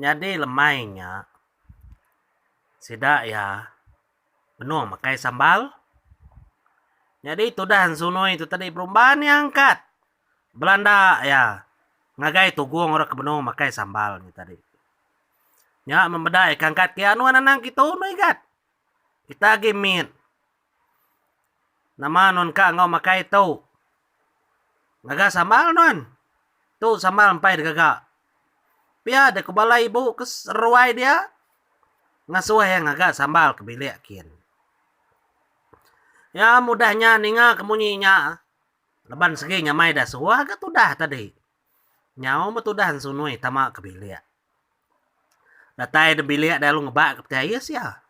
Jadi lemainya sida ya penuh makai sambal. Jadi itu dah sunoi itu tadi perubahan yang angkat. Belanda ya ngagai tugung orang kebenuh makai sambal ni tadi. Ya membedai kangkat ke anu anang kita noi kat. Kita gimit. Nama non ka ngau makai tu. Ngaga sambal non. Tu sambal empai degaga. Pia de kubalai ibu kes ruai dia. Ngasuh yang ngaga sambal kebilik kian. Ya mudahnya ninga kemunyinya. Leban segi nyamai dah suah ke tudah tadi. Nyau betudahan sunui tama kebilik. Datai de bilik dah lu ngebak ke petayis ya.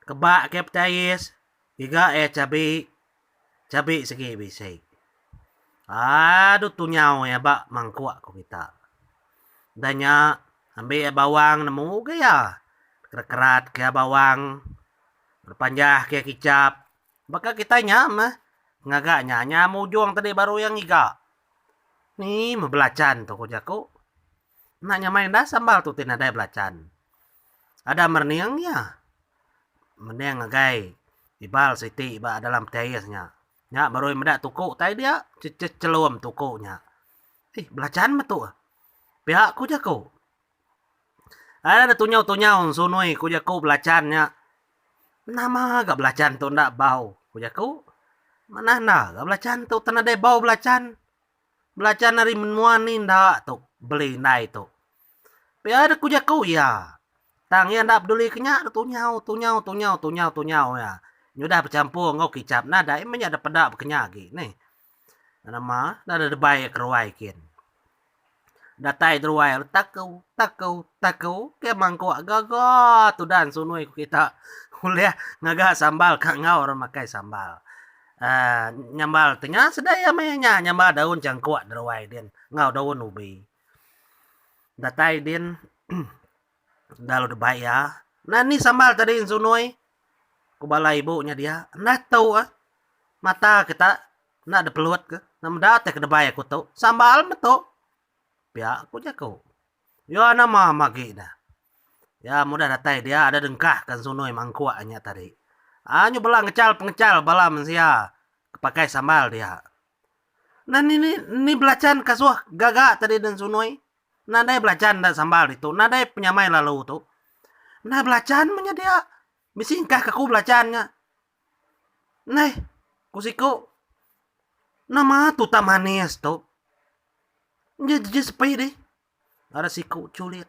Kebak ke petayis. Iga cabai. Cabai segi bisik. Aduh tu nyau ya bak mangkuak ko kita. Danya ambil bawang nemu ke ya. Kerat-kerat ke bawang. Berpanjah ke kicap. Baka kita nyam ngagaknya nyamu juang tadi baru yang iga. Ni membelacan tu ko jako. Nak nyamain dah sambal tu tina ada belacan. Ada merniang ya. Merniang ngagai. Ibal siti iba dalam petayisnya. Nya baru medak tuku tai dia celum tukunya. Belacan betul. Pihak ku jako. Ada tunyau-tunyau sunui ku jako belacannya. Nama gak belacan tu ndak bau. Ku jako. Mana nak gak belacan tu tanah dai bau belacan. Belacan dari menuani ndak tu beli nai tu. Pihak ada ku jako ya. Tang ya ndak peduli kenyak tunyau ya. Nyudah bercampur ngau kicap nada emangnya ada pedak berkenyak lagi nih. Nama ada debai keruai kin. Datai teruai takau ke mangkok gaga tu dan sunui kita kuliah ngaga sambal kak ngau orang makai sambal. Nyambal tengah sedaya mainnya nyambal daun cangkuak teruai din ngau daun ubi. Datai din dalu debai ya. Nah ni sambal tadi sunui kubala ibunya dia. Nah tahu mata kita nak ada peluat ke. Nama datang ke debai aku tahu. Sambal betul. Pihak aku jako. Ya nama magi dah. Ya mudah datai dia ada dengkah kan sunoi mangkuaknya tadi. Nyu belang pengecal bala mensia kepakai sambal dia. Nah ini belacan kasuh gagak tadi dan sunoi. Nah dai belacan dan sambal itu. Nah dai penyamai lalu tu. Nah belacan punya dia. Misingkah kaku belacannya. Nah kusiku. Nama tu tak manis tu. Jadi sepi deh. Ada siku culit.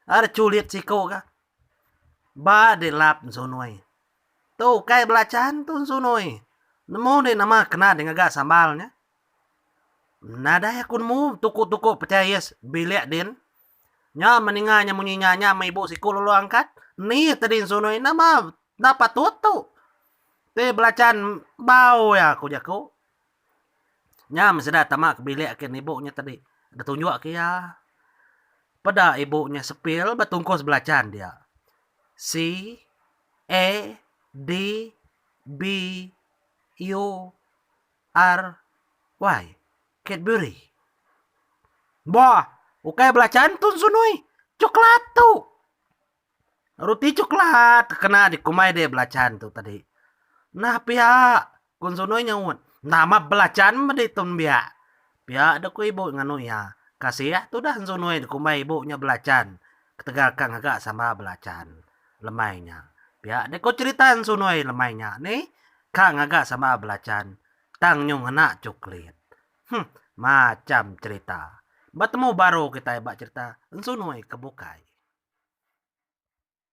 Ada culit siku kah? Ba de lap sunoi. Tuh kayak belacan tuh sunoi. Nemu deh nama kena dengan gak sambalnya. Nada ya kunmu tuku percayas bilik din. Nya meninganya munyinya ibu siku lalu angkat. Nih tadi sunoi nama dapat tutu. Teh belacan bau ya aku jako. Nya masih tamak bilik akin ibunya tadi. Ada tunjuk ke ya. Pada ibunya sepil betungkus belacan dia. C A D B U R Y Cadbury. Wah, ukai belacan tu sunui. Coklat tu. Roti coklat kena dikumai deh belacan tu tadi. Nah pihak kun sunui nyawut. Nama belacan meditun biak. Biak ada ku ibu nganu ya. Kasih ya tu dah sunui dikumai ibunya belacan. Ketegalkan agak sama belacan. Lemainya. Biak ada ku ceritaan sunui lemainya. Nih kang agak sama belacan. Tang nyung anak coklat. Macam cerita. Bertemu baru kita ibak cerita. Sunui kebukai.